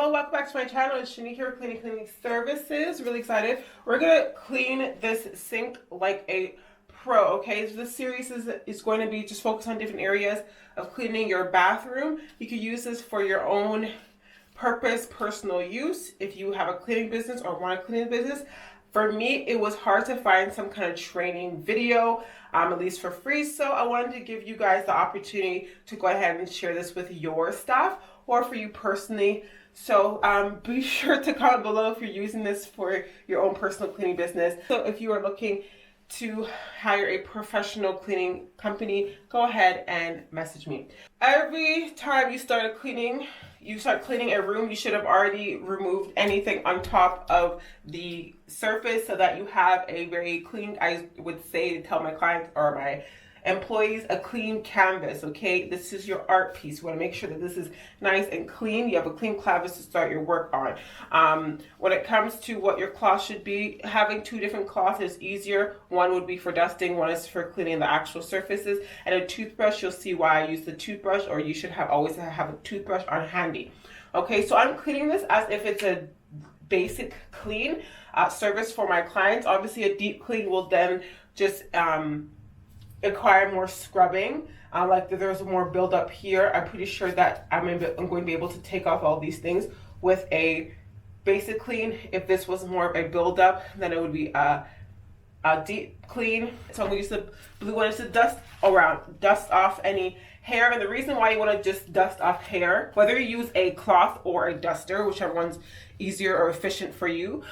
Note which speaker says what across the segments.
Speaker 1: Hello, welcome back to my channel. It's Shani here, Cleanique Services. Really excited. We're gonna clean this sink like a pro, okay? So this series is going to be just focused on different areas of cleaning your bathroom. You can use this for your own purpose, personal use, if you have a cleaning business or want to clean a business. For me, it was hard to find some kind of training video, at least for free. So I wanted to give you guys the opportunity to go ahead and share this with your staff or for you personally. So be sure to comment below if you're using this for your own personal cleaning business. So if you are looking to hire a professional cleaning company, go ahead and message me. Every time you start cleaning a room, you should have already removed anything on top of the surface so that you have a very clean, I would say, tell my clients or my employees, a clean canvas. Okay, this is your art piece. You want to make sure that this is nice and clean. You have a clean canvas to start your work on. When it comes to what your cloth should be, having two different cloths is easier. One would be for dusting, one is for cleaning the actual surfaces. And a toothbrush, you'll see why I use the toothbrush, or you should always have a toothbrush on handy. Okay, so I'm cleaning this as if it's a basic clean service for my clients. Obviously a deep clean will then just require more scrubbing. Like there's more buildup here. I'm pretty sure that I'm going to be able to take off all these things with a basic clean. If this was more of a buildup, then it would be a deep clean. So I'm going to use the blue one to dust off any hair. And the reason why you want to just dust off hair, whether you use a cloth or a duster, whichever one's easier or efficient for you,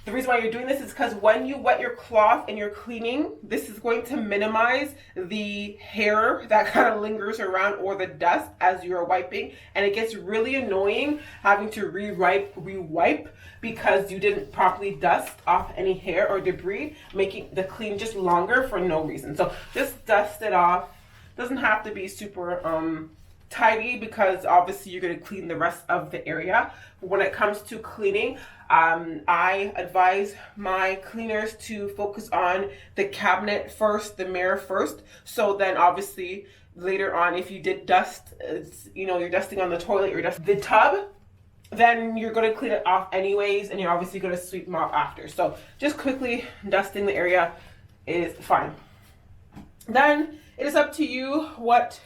Speaker 1: the reason why you're doing this is because when you wet your cloth and you're cleaning, this is going to minimize the hair that kind of lingers around or the dust as you're wiping. And it gets really annoying having to re-wipe because you didn't properly dust off any hair or debris, making the clean just longer for no reason. So just dust it off. Doesn't have to be super tidy because obviously you're going to clean the rest of the area. When it comes to cleaning, I advise my cleaners to focus on the cabinet first, the mirror first. So then obviously later on, if you did dust, you're dusting on the toilet, you're dusting the tub, then you're going to clean it off anyways, and you're obviously going to sweep them off after. So just quickly dusting the area is fine. Then it is up to you what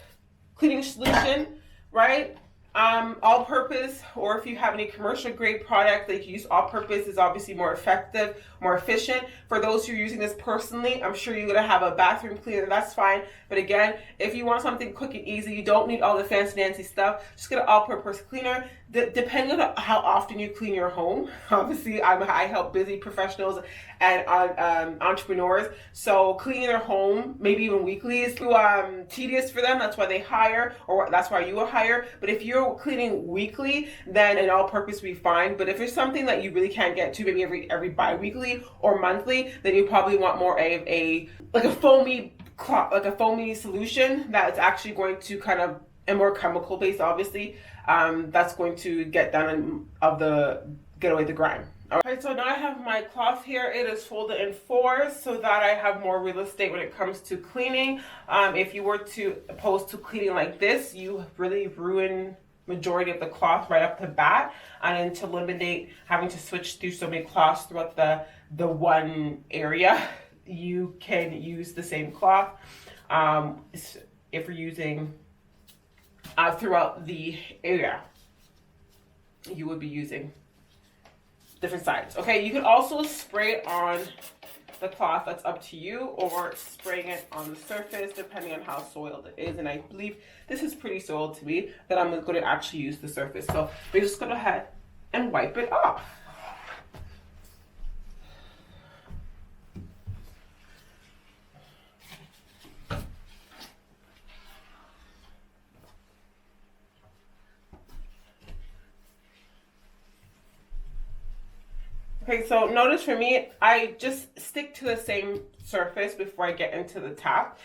Speaker 1: cleaning solution, right? All purpose, or if you have any commercial grade product that you use, all purpose is obviously more effective, more efficient. For those who are using this personally, I'm sure you're gonna have a bathroom cleaner, that's fine. But again, if you want something quick and easy, you don't need all the fancy stuff, just get an all purpose cleaner. Depending on how often you clean your home, obviously I help busy professionals and entrepreneurs, so cleaning their home maybe even weekly is too tedious for them. That's why they hire, or that's why you will hire. But if you're cleaning weekly, then an all-purpose will be fine. But if it's something that you really can't get to, maybe every bi-weekly or monthly, then you probably want more of a foamy solution that's actually going to kind of, and more chemical based obviously, that's going to get away the grime. Alright, so now I have my cloth here. It is folded in fours so that I have more real estate when it comes to cleaning. If you were to opposed to cleaning like this, you really ruin majority of the cloth right off the bat, and then to eliminate having to switch through so many cloths throughout the one area, you can use the same cloth. If you're using throughout the area, you would be using different sides. Okay, you can also spray it on the cloth, that's up to you, or spraying it on the surface depending on how soiled it is. And I believe this is pretty soiled to me, that I'm going to actually use the surface. So we're just going to go ahead and wipe it off. Okay, so notice for me, I just stick to the same surface before I get into the tap.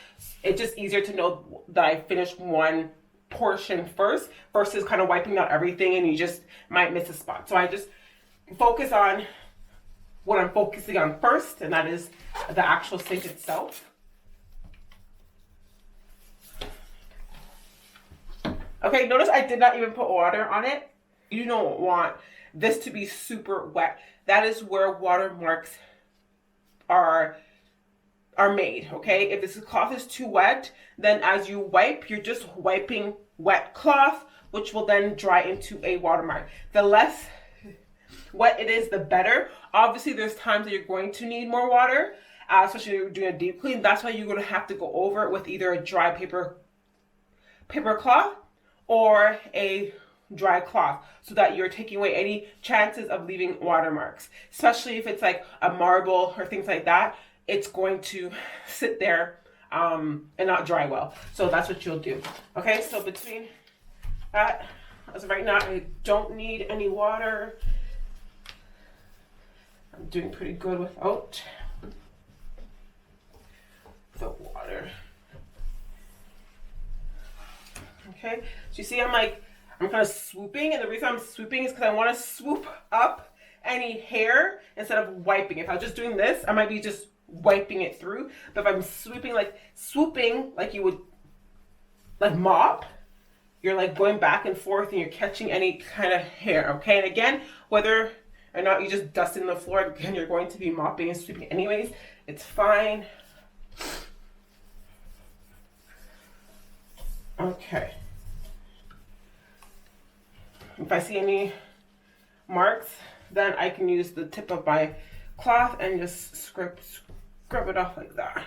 Speaker 1: It's just easier to know that I finished one portion first versus kind of wiping out everything and you just might miss a spot. So I just focus on what I'm focusing on first, and that is the actual sink itself. Okay, notice I did not even put water on it. You don't want this to be super wet. That is where watermarks are made, okay? If this cloth is too wet, then as you wipe, you're just wiping wet cloth, which will then dry into a watermark. The less wet it is, the better. Obviously, there's times that you're going to need more water, especially if you're doing a deep clean. That's why you're going to have to go over it with either a dry paper cloth or a dry cloth, so that you're taking away any chances of leaving watermarks. Especially if it's like a marble or things like that, it's going to sit there and not dry well. So that's what you'll do. Okay, so between that, as of right now, I don't need any water. I'm doing pretty good without the water. Okay, so you see I'm kind of swooping, and the reason I'm swooping is because I want to swoop up any hair instead of wiping. If I was just doing this, I might be just wiping it through. But if I'm swooping like you would like mop, you're like going back and forth and you're catching any kind of hair, okay? And again, whether or not you just dust in the floor, again, you're going to be mopping and sweeping anyways. It's fine. Okay. If I see any marks, then I can use the tip of my cloth and just scrub it off like that.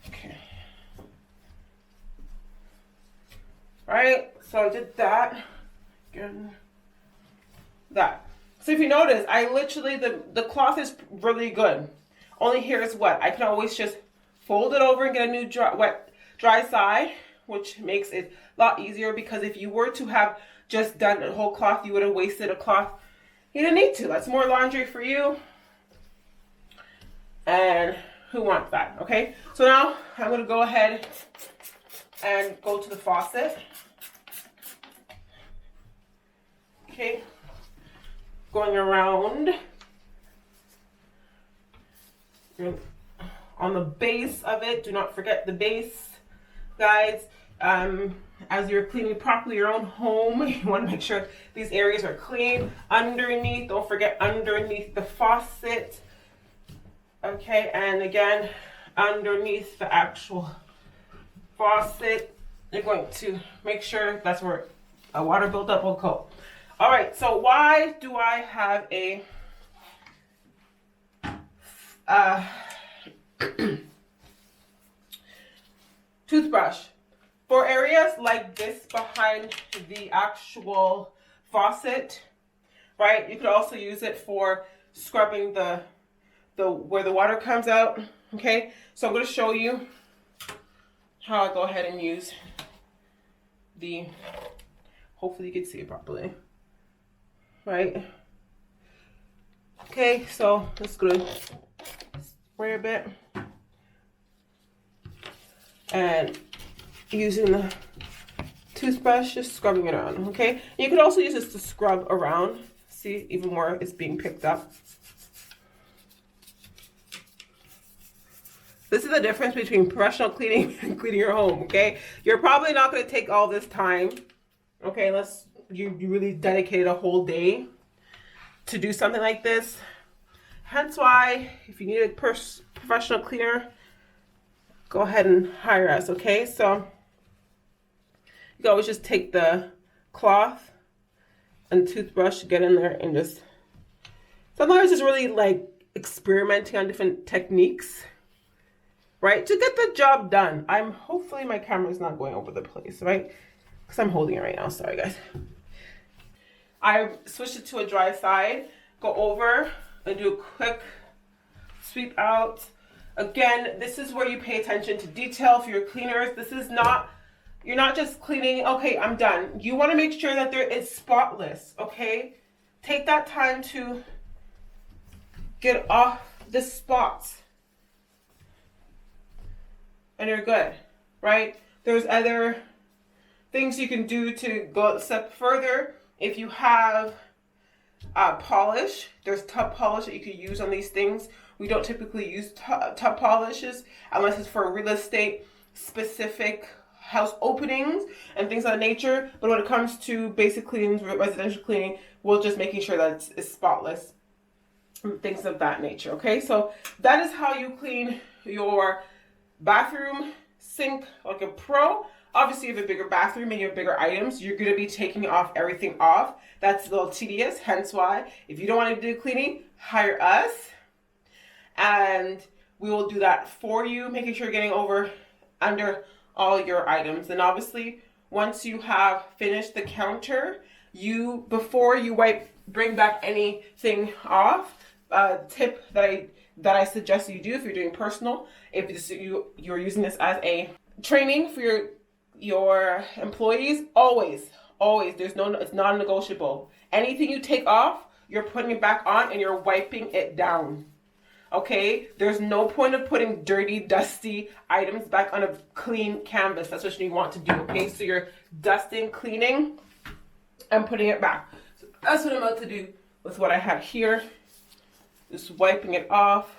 Speaker 1: Okay. Right, so I did that. Again, that. So if you notice, I literally, the cloth is really good. Only here is wet. I can always just fold it over and get a new dry side, which makes it a lot easier, because if you were to have just done a whole cloth, you would have wasted a cloth. You didn't need to. That's more laundry for you. And who wants that? Okay, so now I'm going to go ahead and go to the faucet. Okay, going around on the base of it. Do not forget the base, guys. As you're cleaning properly your own home, you want to make sure these areas are clean. Underneath, don't forget underneath the faucet. Okay, and again, underneath the actual faucet, you're going to make sure that's where a water buildup will go. All right, so why do I have a toothbrush? For areas like this behind the actual faucet, right? You could also use it for scrubbing the where the water comes out. Okay, so I'm going to show you how I go ahead and use the, hopefully you can see it properly, right? Okay, so let's go to spray a bit, and using the toothbrush, just scrubbing it around. Okay, you could also use this to scrub around. See, even more is being picked up. This is the difference between professional cleaning and cleaning your home, okay? You're probably not going to take all this time, okay, unless you really dedicated a whole day to do something like this. Hence why, if you need a professional cleaner, go ahead and hire us, okay? So you can always just take the cloth and toothbrush, get in there and just, sometimes it's really like experimenting on different techniques, right, to get the job done. Hopefully my camera's not going over the place, right? Because I'm holding it right now. Sorry, guys. I switched it to a dry side. Go over and do a quick sweep out. Again, this is where you pay attention to detail for your cleaners. This is not, you're not just cleaning, okay, I'm done. You want to make sure that there is spotless, okay? Take that time to get off the spots. And you're good, right? There's other things you can do to go a step further. If you have polish, there's tub polish that you could use on these things. We don't typically use tub polishes unless it's for real estate specific house openings and things of that nature. But when it comes to basic cleanings, residential cleaning, we're just making sure that it's spotless and things of that nature. Okay, so that is how you clean your bathroom sink like a pro. Obviously, you have a bigger bathroom and you have bigger items, you're going to be taking everything off. That's a little tedious, hence why if you don't want to do cleaning, hire us and we will do that for you, making sure you're getting under all your items. And obviously, once you have finished the counter, before you bring back anything off, tip that I suggest you do if you're doing personal, if you're using this as a training for your employees, always it's non-negotiable. Anything you take off, you're putting it back on and you're wiping it down. Okay, there's no point of putting dirty, dusty items back on a clean canvas. That's what you want to do. Okay, so you're dusting, cleaning, and putting it back. So that's what I'm about to do with what I have here. Just wiping it off,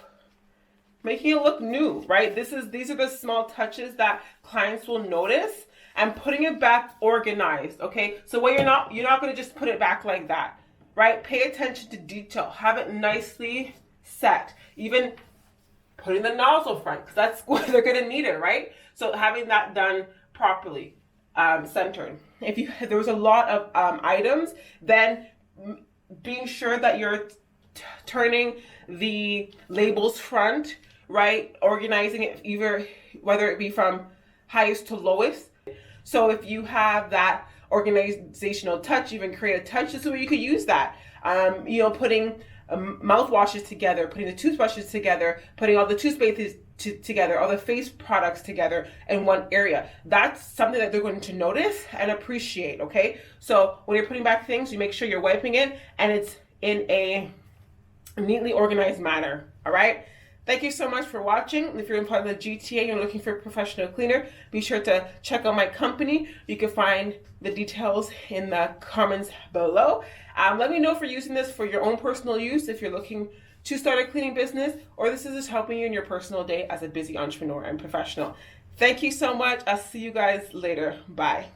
Speaker 1: making it look new, right? These are the small touches that clients will notice, and putting it back organized. Okay, so you're not going to just put it back like that, right? Pay attention to detail. Have it nicely set. Even putting the nozzle front, because that's where they're going to need it, right? So having that done properly, centered. If there was a lot of items, then being sure that you're turning the labels front, right? Organizing it whether it be from highest to lowest. So if you have that organizational touch, even create a touch, this is where you could use that. Putting mouthwashes together, putting the toothbrushes together, putting all the toothpaste together, all the face products together in one area. That's something that they're going to notice and appreciate, okay? So when you're putting back things, you make sure you're wiping it and it's in a neatly organized manner, all right? Thank you so much for watching. If you're in part of the GTA and you're looking for a professional cleaner, be sure to check out my company. You can find the details in the comments below. Let me know if you're using this for your own personal use, if you're looking to start a cleaning business, or this is just helping you in your personal day as a busy entrepreneur and professional. Thank you so much. I'll see you guys later. Bye.